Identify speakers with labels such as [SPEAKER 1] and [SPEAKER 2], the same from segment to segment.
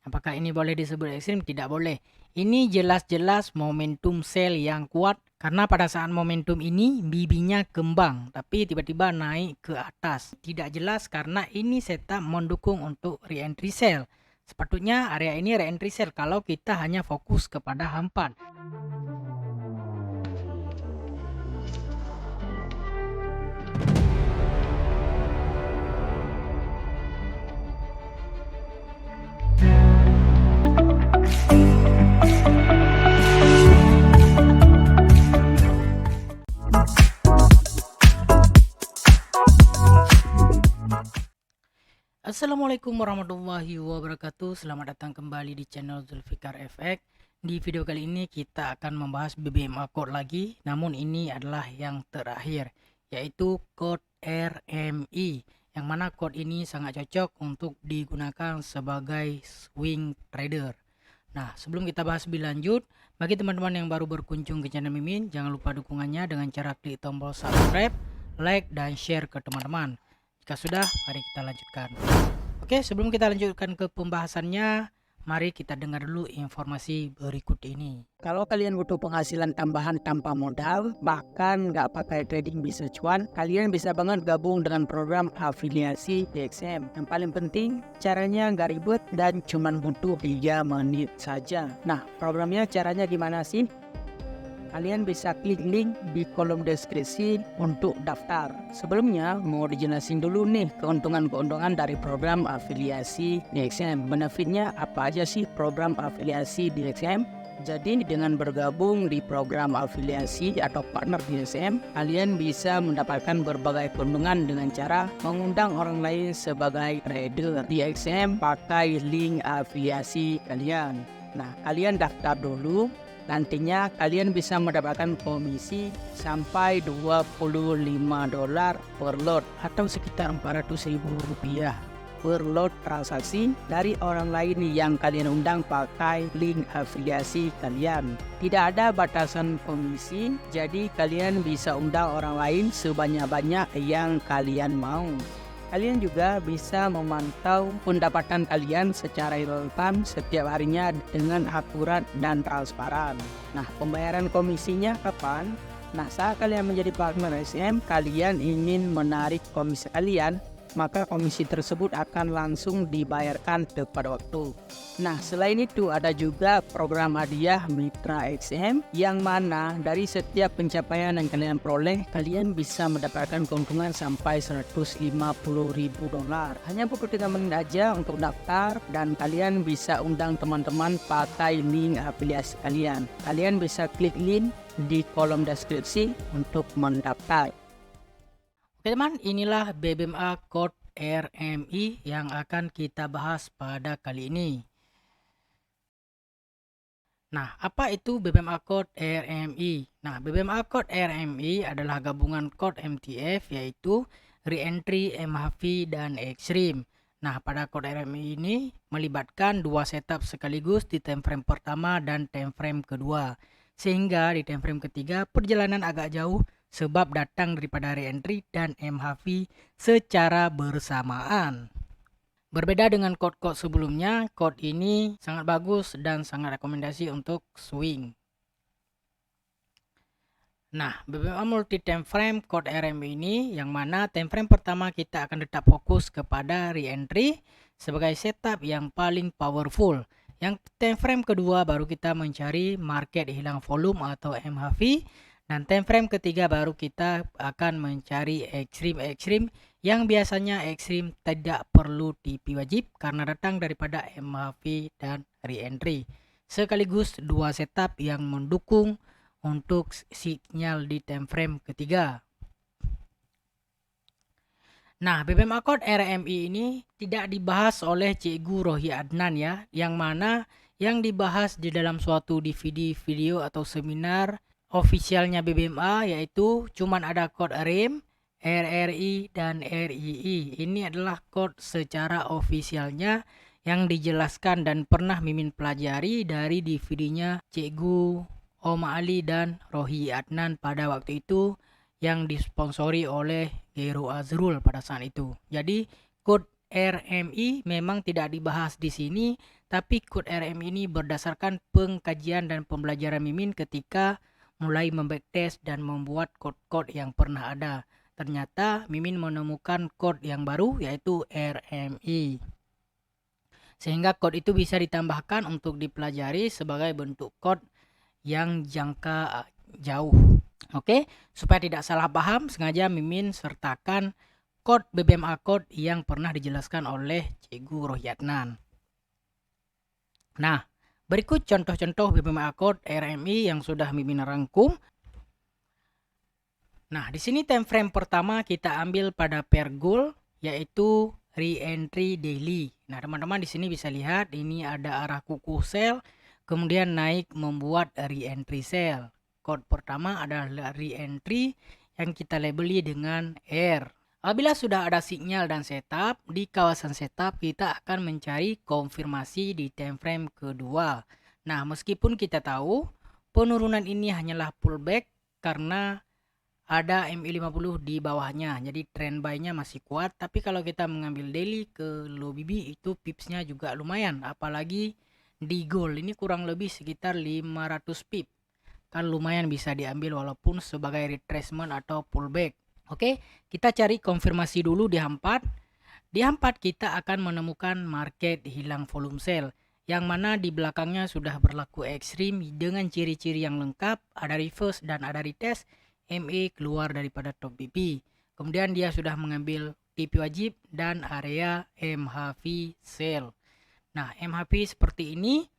[SPEAKER 1] Apakah ini boleh disebut ekstrim? Tidak boleh. Ini jelas-jelas momentum sell yang kuat karena pada saat momentum ini bibinya kembang tapi tiba-tiba naik ke atas. Tidak jelas karena ini setup mendukung untuk re-entry sell. Sepatutnya area ini re-entry sell kalau kita hanya fokus kepada hampan. Assalamualaikum warahmatullahi wabarakatuh. Selamat datang kembali di channel Zulfikar FX. Di video kali ini kita akan membahas BBMA code lagi, namun ini adalah yang terakhir, yaitu code RMI, yang mana code ini sangat cocok untuk digunakan sebagai swing trader. Nah, sebelum kita bahas lebih lanjut, bagi teman-teman yang baru berkunjung ke channel Mimin, jangan lupa dukungannya dengan cara klik tombol subscribe, like, dan share ke teman-teman. Jika sudah, mari kita lanjutkan. Oke, sebelum kita lanjutkan ke pembahasannya, mari kita dengar dulu informasi berikut ini.
[SPEAKER 2] Kalau kalian butuh penghasilan tambahan tanpa modal, bahkan nggak pakai trading bisa cuan, kalian bisa banget gabung dengan program afiliasi DXM. Yang paling penting, caranya nggak ribet dan cuma butuh 3 menit saja. Nah, programnya caranya gimana sih? Kalian bisa klik link di kolom deskripsi untuk daftar. Sebelumnya, mau dijelasin dulu nih keuntungan-keuntungan dari program afiliasi DXM. Benefitnya apa aja sih program afiliasi DXM? Jadi dengan bergabung di program afiliasi atau partner DXM, kalian bisa mendapatkan berbagai keuntungan dengan cara mengundang orang lain sebagai trader DXM pakai link afiliasi kalian. Nah, kalian daftar dulu. Nantinya kalian bisa mendapatkan komisi sampai $25 per lot atau sekitar Rp400.000 per lot transaksi dari orang lain yang kalian undang pakai link afiliasi kalian. Tidak ada batasan komisi, jadi kalian bisa undang orang lain sebanyak-banyak yang kalian mau. Kalian juga bisa memantau pendapatan kalian secara real-time setiap harinya dengan akurat dan transparan. Nah, pembayaran komisinya kapan? Nah, saat kalian menjadi partner SM, kalian ingin menarik komisi kalian, maka komisi tersebut akan langsung dibayarkan tepat waktu. Nah, selain itu ada juga program hadiah Mitra XM yang mana dari setiap pencapaian yang kalian peroleh, kalian bisa mendapatkan keuntungan sampai $150.000. Hanya butuh 3 menit aja untuk daftar dan kalian bisa undang teman-teman pakai link afiliasi kalian. Kalian bisa klik link di kolom deskripsi untuk mendaftar.
[SPEAKER 1] Oke teman, inilah BBMA code RMI yang akan kita bahas pada kali ini. Nah, apa itu BBMA code RMI? Nah, BBMA code RMI adalah gabungan code MTF, yaitu Reentry, MHV, dan Extreme. Nah, pada code RMI ini melibatkan dua setup sekaligus di time frame pertama dan time frame kedua. Sehingga di time frame ketiga perjalanan agak jauh sebab datang daripada reentry dan MHV secara bersamaan. Berbeda dengan code-code sebelumnya, code ini sangat bagus dan sangat rekomendasi untuk swing. Nah, BBMA multi time frame code RMI ini yang mana time frame pertama kita akan tetap fokus kepada re-entry sebagai setup yang paling powerful. Yang time frame kedua baru kita mencari market hilang volume atau MHV, dan time frame ketiga baru kita akan mencari extreme yang biasanya ekstrim tidak perlu TP wajib karena datang daripada MHV dan re-entry. Sekaligus dua setup yang mendukung untuk sinyal di time frame ketiga. Nah, BBMA code RMI ini tidak dibahas oleh Cikgu Rohi Adnan ya, yang mana yang dibahas di dalam suatu DVD video atau seminar officialnya BBMA yaitu cuman ada code RIM, RRI, dan RII. Ini adalah code secara officialnya yang dijelaskan dan pernah Mimin pelajari dari DVD-nya Cikgu Oma Ali dan Rohi Adnan pada waktu itu yang disponsori oleh Gero Azrul pada saat itu. Jadi code RMI memang tidak dibahas di sini, tapi kode RMI ini berdasarkan pengkajian dan pembelajaran Mimin ketika mulai membacktest dan membuat kode-kode yang pernah ada. Ternyata Mimin menemukan kode yang baru yaitu RMI. Sehingga kode itu bisa ditambahkan untuk dipelajari sebagai bentuk kode yang jangka jauh. Oke, supaya tidak salah paham, sengaja Mimin sertakan kode BBMA code yang pernah dijelaskan oleh Cikgu Rohyatnan. Nah, berikut contoh-contoh BBMA code RMI yang sudah Mimin rangkum. Nah, di sini time frame pertama kita ambil pada pair goal yaitu re-entry daily. Nah, teman-teman di sini bisa lihat ini ada arah kuku sell, kemudian naik membuat re-entry sell. Code pertama adalah re-entry yang kita labeli dengan R. Apabila sudah ada sinyal dan setup, di kawasan setup kita akan mencari konfirmasi di time frame kedua. Nah, meskipun kita tahu penurunan ini hanyalah pullback karena ada MA50 di bawahnya, jadi trend buy-nya masih kuat. Tapi kalau kita mengambil daily ke low BB itu pipsnya juga lumayan, apalagi di gold ini kurang lebih sekitar 500 pip, kan lumayan bisa diambil walaupun sebagai retracement atau pullback. Oke, kita cari konfirmasi dulu di H4. Di H4 kita akan menemukan market hilang volume sell, yang mana di belakangnya sudah berlaku ekstrim dengan ciri-ciri yang lengkap, ada reverse dan ada retest. MA keluar daripada top BP, kemudian dia sudah mengambil TP wajib dan area MHV sell. Nah, MHV seperti ini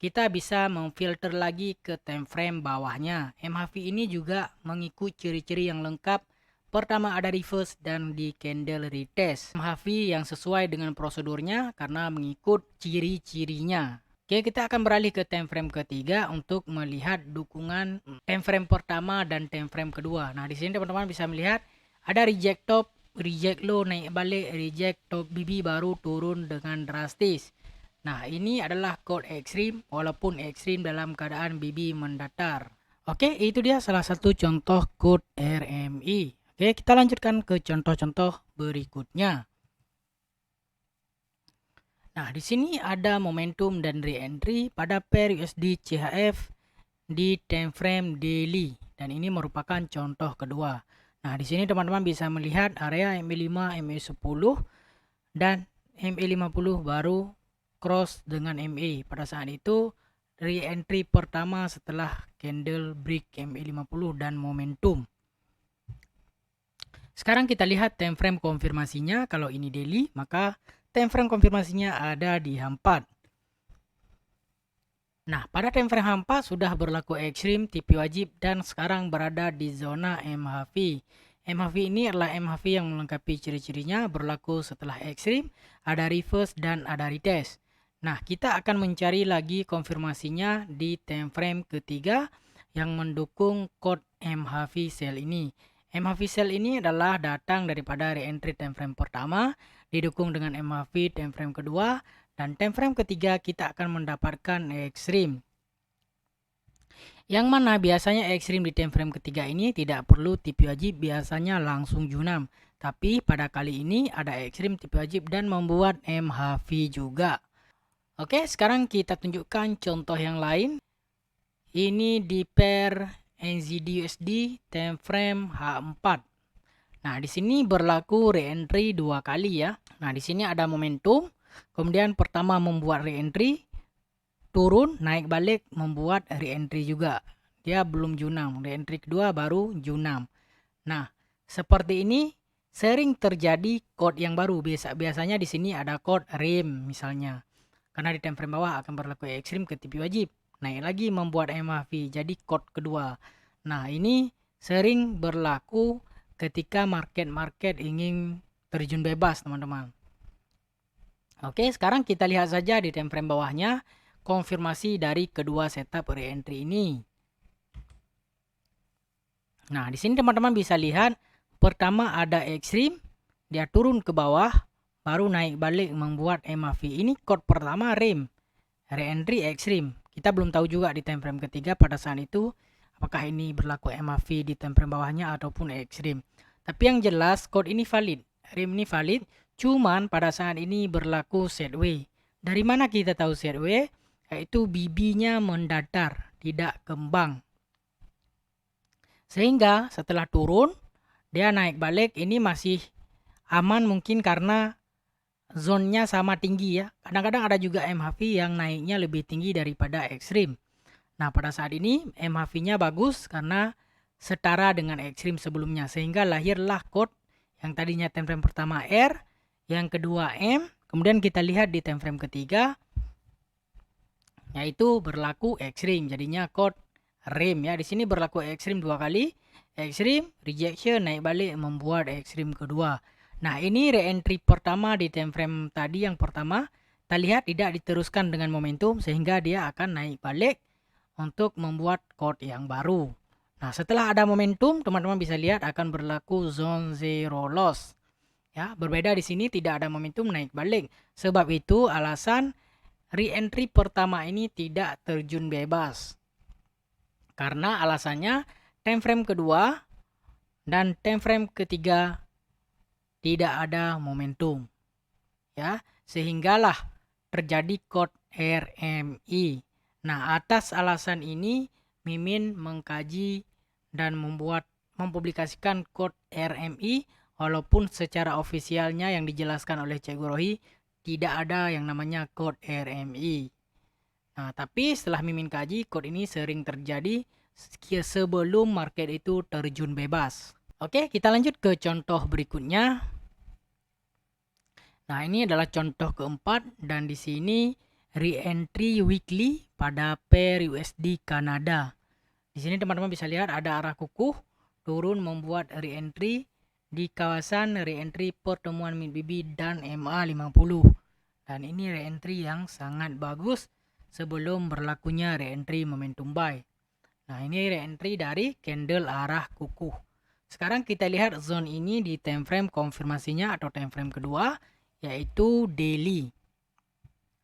[SPEAKER 1] kita bisa memfilter lagi ke time frame bawahnya. MHV ini juga mengikut ciri-ciri yang lengkap. Pertama ada reverse dan di candle retest. MHV yang sesuai dengan prosedurnya karena mengikut ciri-cirinya. Oke, kita akan beralih ke time frame ketiga untuk melihat dukungan time frame pertama dan time frame kedua. Nah, di sini teman-teman bisa melihat ada reject top, reject low, naik balik, reject top BB baru turun dengan drastis. Nah, ini adalah code ekstrim walaupun ekstrim dalam keadaan BB mendatar. Oke, itu dia salah satu contoh code RMI. Oke, kita lanjutkan ke contoh-contoh berikutnya. Nah, di sini ada momentum dan re-entry pada pair USD CHF di time frame daily, dan ini merupakan contoh kedua. Nah, di sini teman-teman bisa melihat area MA5, MA10 dan MA50 baru cross dengan MA. Pada saat itu re-entry pertama setelah candle break MA50 dan momentum. Sekarang kita lihat time frame konfirmasinya. Kalau ini daily, maka time frame konfirmasinya ada di H4. Nah, pada time frame H4 sudah berlaku ekstrim, TP wajib, dan sekarang berada di zona MHV. MHV ini adalah MHV yang melengkapi ciri-cirinya, berlaku setelah ekstrim, ada reverse dan ada retest. Nah, kita akan mencari lagi konfirmasinya di time frame ketiga yang mendukung code MHV sell ini. MHV sell ini adalah datang daripada re-entry time frame pertama, didukung dengan MHV time frame kedua, dan time frame ketiga kita akan mendapatkan ekstrim. Yang mana biasanya ekstrim di time frame ketiga ini tidak perlu TP wajib, biasanya langsung junam. Tapi pada kali ini ada ekstrim TP wajib dan membuat MHV juga. Oke, sekarang kita tunjukkan contoh yang lain. Ini di pair NZD USD time frame H4. Nah, di sini berlaku re-entry dua kali ya. Nah, di sini ada momentum. Kemudian pertama membuat re-entry, turun, naik balik, membuat re-entry juga. Dia belum junam. Re-entry kedua baru junam. Nah, seperti ini sering terjadi code yang baru. Biasanya di sini ada code REM misalnya. Karena di time frame bawah akan berlaku ekstrim ke TP wajib. Naik lagi membuat MHV, jadi code kedua. Nah, ini sering berlaku ketika market ingin terjun bebas, teman-teman. Oke, sekarang kita lihat saja di time frame bawahnya konfirmasi dari kedua setup re-entry ini. Nah, di sini teman-teman bisa lihat pertama ada ekstrim, dia turun ke bawah, baru naik balik membuat MAV. Ini code pertama REM, re-entry ekstrim. Kita belum tahu juga di time frame ketiga pada saat itu apakah ini berlaku MAV di time frame bawahnya ataupun ekstrim. Tapi yang jelas code ini valid, REM ini valid, Cuman pada saat ini berlaku sideways. Dari mana kita tahu sideways? Yaitu BB-nya mendatar, tidak kembang. Sehingga setelah turun, dia naik balik. Ini masih aman mungkin karena zone-nya sama tinggi ya. Kadang-kadang ada juga MHV yang naiknya lebih tinggi daripada ekstrim. Nah, pada saat ini MHV-nya bagus karena setara dengan ekstrim sebelumnya. Sehingga lahirlah code yang tadinya time frame pertama R, yang kedua M, kemudian kita lihat di time frame ketiga, yaitu berlaku ekstrim. Jadinya code REM ya. Di sini berlaku ekstrim 2 kali. Ekstrim, rejection, naik balik membuat ekstrim kedua. Nah, ini re-entry pertama di time frame tadi yang pertama. Kita lihat tidak diteruskan dengan momentum sehingga dia akan naik balik untuk membuat code yang baru. Nah, setelah ada momentum, teman-teman bisa lihat akan berlaku zone zero loss. Ya, berbeda di sini tidak ada momentum naik balik. Sebab itu alasan re-entry pertama ini tidak terjun bebas. Karena alasannya time frame kedua dan time frame ketiga tidak ada momentum. Ya, sehinggalah terjadi code RMI. Nah, atas alasan ini Mimin mengkaji dan mempublikasikan code RMI walaupun secara ofisialnya yang dijelaskan oleh Cikgu Rohi tidak ada yang namanya code RMI. Nah, tapi setelah Mimin kaji, code ini sering terjadi sebelum market itu terjun bebas. Oke, kita lanjut ke contoh berikutnya. Nah, ini adalah contoh keempat dan di sini re-entry weekly pada pair USD Kanada. Di sini teman-teman bisa lihat ada arah kukuh turun membuat re-entry di kawasan re-entry pertemuan MIDBB dan MA50. Dan ini re-entry yang sangat bagus sebelum berlakunya re-entry momentum buy. Nah, ini re-entry dari candle arah kukuh. Sekarang kita lihat zone ini di time frame konfirmasinya atau time frame kedua, yaitu daily.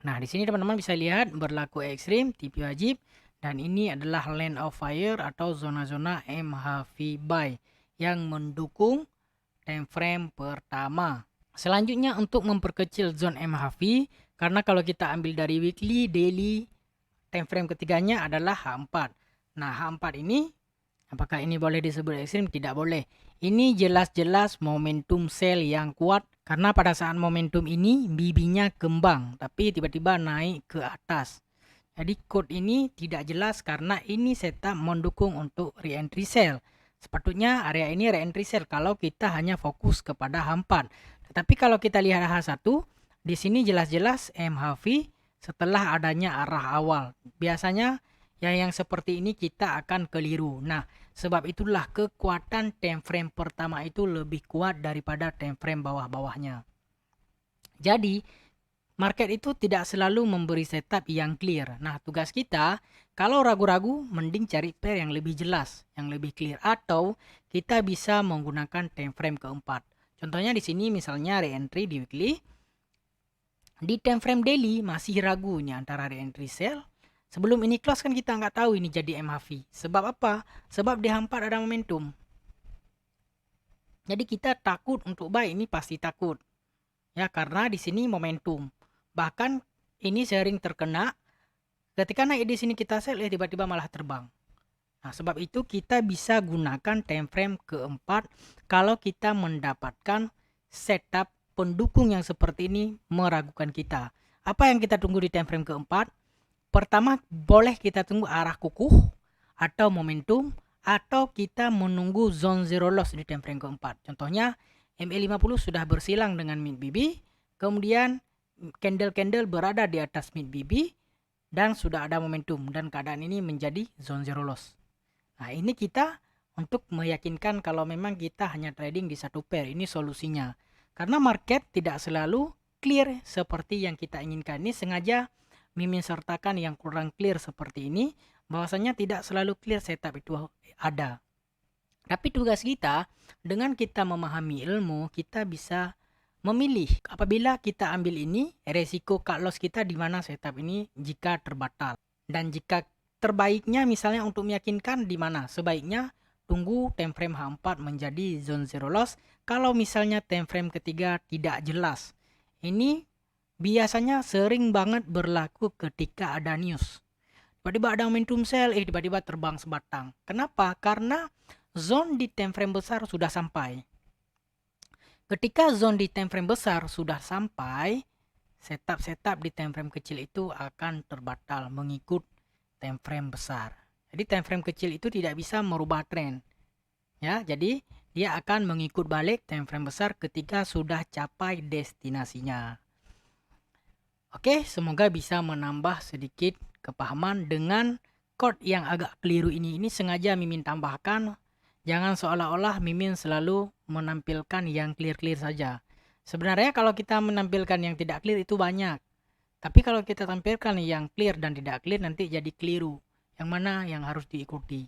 [SPEAKER 1] Nah, di sini teman-teman bisa lihat berlaku ekstrim, TP wajib, dan ini adalah line of fire atau zona-zona MHV buy yang mendukung time frame pertama. Selanjutnya untuk memperkecil zone MHV, karena kalau kita ambil dari weekly, daily, time frame ketiganya adalah H4. Nah, H4 ini apakah ini boleh disebut ekstrim? Tidak boleh. Ini jelas-jelas momentum sell yang kuat karena pada saat momentum ini BB-nya kembang tapi tiba-tiba naik ke atas. Jadi code ini tidak jelas karena ini setup mendukung untuk re-entry sell. Sepatutnya area ini re-entry sell kalau kita hanya fokus kepada H4. Tetapi kalau kita lihat H1, di sini jelas-jelas MHV setelah adanya arah awal. Biasanya yang seperti ini kita akan keliru. Nah, sebab itulah kekuatan time frame pertama itu lebih kuat daripada time frame bawah-bawahnya. Jadi, market itu tidak selalu memberi setup yang clear. Nah, tugas kita, kalau ragu-ragu, mending cari pair yang lebih jelas, yang lebih clear. Atau kita bisa menggunakan time frame keempat. Contohnya di sini misalnya re-entry di weekly. Di time frame daily masih ragu nih antara re-entry sell. Sebelum ini close kan kita nggak tahu ini jadi MHV. Sebab apa? Sebab di H4 ada momentum. Jadi kita takut untuk buy, ini pasti takut. Ya, karena di sini momentum. Bahkan ini sering terkena ketika naik di sini kita sell tiba-tiba malah terbang. Nah, sebab itu kita bisa gunakan time frame keempat kalau kita mendapatkan setup pendukung yang seperti ini meragukan kita. Apa yang kita tunggu di time frame keempat? Pertama, boleh kita tunggu arah kukuh atau momentum, atau kita menunggu zone zero loss di time frame keempat. Contohnya MA50 sudah bersilang dengan MIDBB, kemudian candle-candle berada di atas MIDBB dan sudah ada momentum dan keadaan ini menjadi zone zero loss. Nah, ini kita untuk meyakinkan kalau memang kita hanya trading di satu pair, ini solusinya. Karena market tidak selalu clear seperti yang kita inginkan. Ini sengaja Mimin sertakan yang kurang clear seperti ini, bahwasanya tidak selalu clear setup itu ada. Tapi tugas kita, dengan kita memahami ilmu, kita bisa memilih apabila kita ambil ini, resiko cut loss kita di mana setup ini jika terbatal. Dan jika terbaiknya misalnya untuk meyakinkan di mana, sebaiknya tunggu time frame H4 menjadi zone zero loss. Kalau misalnya time frame ketiga tidak jelas. Ini biasanya sering banget berlaku ketika ada news. Tiba-tiba ada momentum sell, tiba-tiba terbang sebatang. Kenapa? Karena zone di time frame besar sudah sampai. Ketika zone di time frame besar sudah sampai, setup di time frame kecil itu akan terbatal mengikut time frame besar. Jadi time frame kecil itu tidak bisa merubah tren. Ya, jadi dia akan mengikut balik time frame besar ketika sudah capai destinasinya. Oke, semoga bisa menambah sedikit kepahaman dengan chord yang agak keliru ini. Ini sengaja Mimin tambahkan. Jangan seolah-olah Mimin selalu menampilkan yang clear-clear saja. Sebenarnya kalau kita menampilkan yang tidak clear itu banyak. Tapi kalau kita tampilkan yang clear dan tidak clear nanti jadi keliru. Yang mana yang harus diikuti.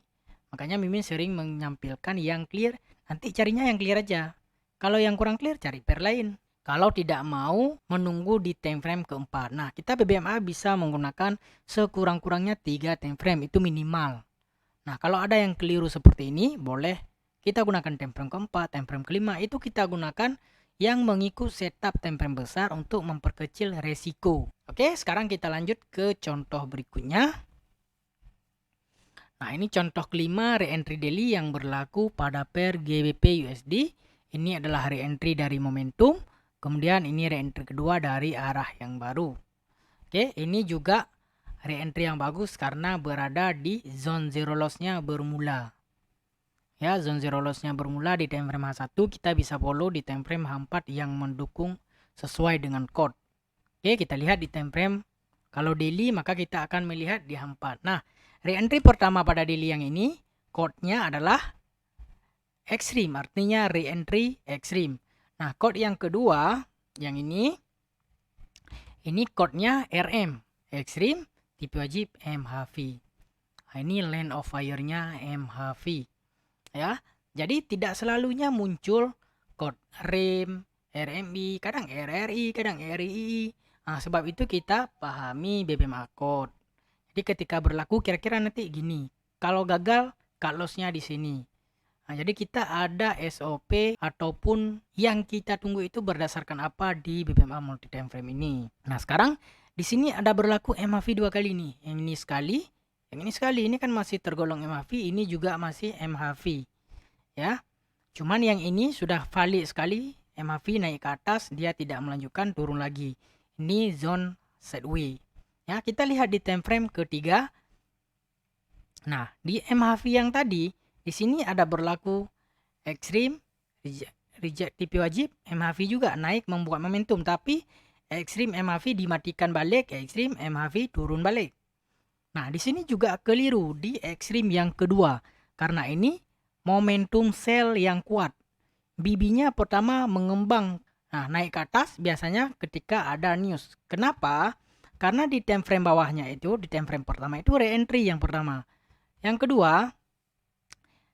[SPEAKER 1] Makanya Mimin sering menampilkan yang clear. Nanti carinya yang clear aja. Kalau yang kurang clear cari pair lain. Kalau tidak mau menunggu di time frame keempat. Nah, kita BBMA bisa menggunakan sekurang-kurangnya 3 time frame. Itu minimal. Nah, kalau ada yang keliru seperti ini, boleh kita gunakan time frame keempat, time frame kelima. Itu kita gunakan yang mengikut setup time frame besar untuk memperkecil resiko. Oke, sekarang kita lanjut ke contoh berikutnya. Nah, ini contoh kelima re-entry daily yang berlaku pada pair GBP USD. Ini adalah re-entry dari momentum. Kemudian ini re-entry kedua dari arah yang baru. Oke, ini juga re-entry yang bagus karena berada di zone zero loss-nya bermula. Ya, zone zero loss-nya bermula di time frame H1, kita bisa follow di time frame H4 yang mendukung sesuai dengan chord. Oke, kita lihat di time frame kalau daily maka kita akan melihat di H4. Nah, re-entry pertama pada daily yang ini chord-nya adalah extreme, artinya re-entry extreme. Nah, chord yang kedua yang ini chord-nya RM, extreme, tipe wajib MHV. Nah, ini line of fire-nya MHV. Ya, jadi tidak selalunya muncul chord REM, RMI, kadang RRI, kadang RII. Nah, sebab itu kita pahami BBMA code. Jadi ketika berlaku kira-kira nanti gini. Kalau gagal, cut loss-nya di sini. Nah, jadi kita ada SOP ataupun yang kita tunggu itu berdasarkan apa di BBMA multi time frame ini. Nah, sekarang di sini ada berlaku MHV 2 kali nih. Yang ini sekali, yang ini sekali. Ini kan masih tergolong MHV, ini juga masih MHV. Ya. Cuman yang ini sudah valid sekali. MHV naik ke atas, dia tidak melanjutkan, turun lagi. Ini zone sideways. Ya, kita lihat di time frame ketiga. Nah, di MHV yang tadi di sini ada berlaku extreme, reject TP wajib, MHV juga naik membuat momentum, tapi extreme MHV dimatikan balik, extreme MHV turun balik. Nah, di sini juga keliru di extreme yang kedua. Karena ini momentum sell yang kuat. BB-nya pertama mengembang. Nah, naik ke atas biasanya ketika ada news. Kenapa? Karena di time frame bawahnya itu, di time frame pertama itu re-entry yang pertama. Yang kedua,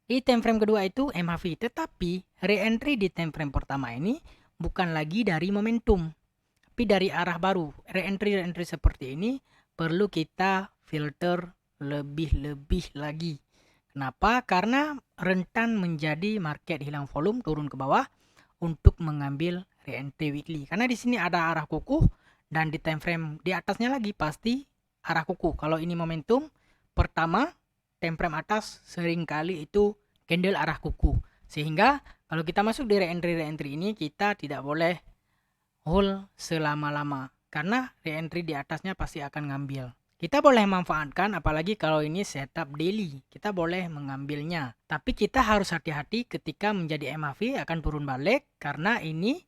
[SPEAKER 1] di time frame kedua itu MHV. Tetapi re-entry di time frame pertama ini bukan lagi dari momentum, tapi dari arah baru. Re-entry seperti ini perlu kita filter lebih lagi. Kenapa? Karena rentan menjadi market hilang volume, turun ke bawah untuk mengambil re-entry weekly. Karena di sini ada arah kukuh dan di time frame di atasnya lagi pasti arah kukuh. Kalau ini momentum pertama, time frame atas seringkali itu candle arah kukuh. Sehingga kalau kita masuk di re-entry ini kita tidak boleh hold selama-lama. Karena re-entry di atasnya pasti akan ngambil. Kita boleh manfaatkan apalagi kalau ini setup daily. Kita boleh mengambilnya. Tapi kita harus hati-hati ketika menjadi MHV akan turun balik. Karena ini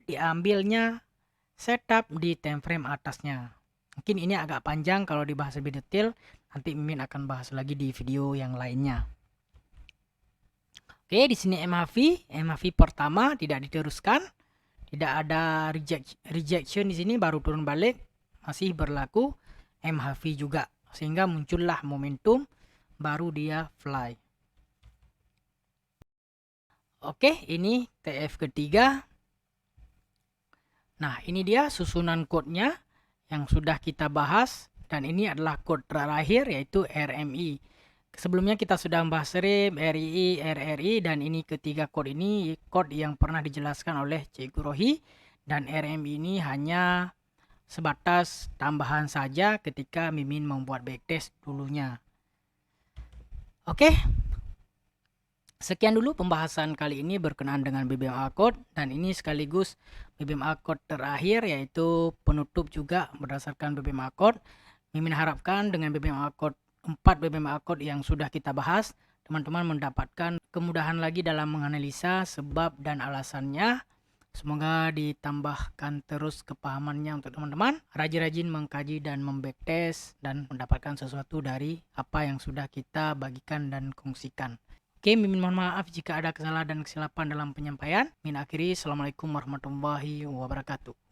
[SPEAKER 1] diambilnya setup di time frame atasnya. Mungkin ini agak panjang kalau dibahas lebih detail. Nanti Mimin akan bahas lagi di video yang lainnya. Oke, di sini MHV pertama tidak diteruskan. Tidak ada rejection di sini, baru turun balik. Masih berlaku MHV juga. Sehingga muncullah momentum, baru dia fly. Oke, ini TF ketiga. Nah, ini dia susunan code-nya yang sudah kita bahas. Dan ini adalah code terakhir yaitu RMI. Sebelumnya kita sudah membahas RIM, RII, RRI, dan ini ketiga kode ini kode yang pernah dijelaskan oleh Cikgu Rohi, dan RM ini hanya sebatas tambahan saja ketika Mimin membuat backtest dulunya. Oke, sekian dulu pembahasan kali ini berkenaan dengan BBM Code, dan ini sekaligus BBM Code terakhir, yaitu penutup juga berdasarkan BBM Code. Mimin harapkan dengan BBM Code 4 BBM Code yang sudah kita bahas, teman-teman mendapatkan kemudahan lagi dalam menganalisa sebab dan alasannya. Semoga ditambahkan terus kepahamannya untuk teman-teman, rajin-rajin mengkaji dan membacktest dan mendapatkan sesuatu dari apa yang sudah kita bagikan dan kongsikan. Oke, Mimin mohon maaf jika ada kesalahan dan kesilapan dalam penyampaian. Min akhiri, Assalamualaikum warahmatullahi wabarakatuh.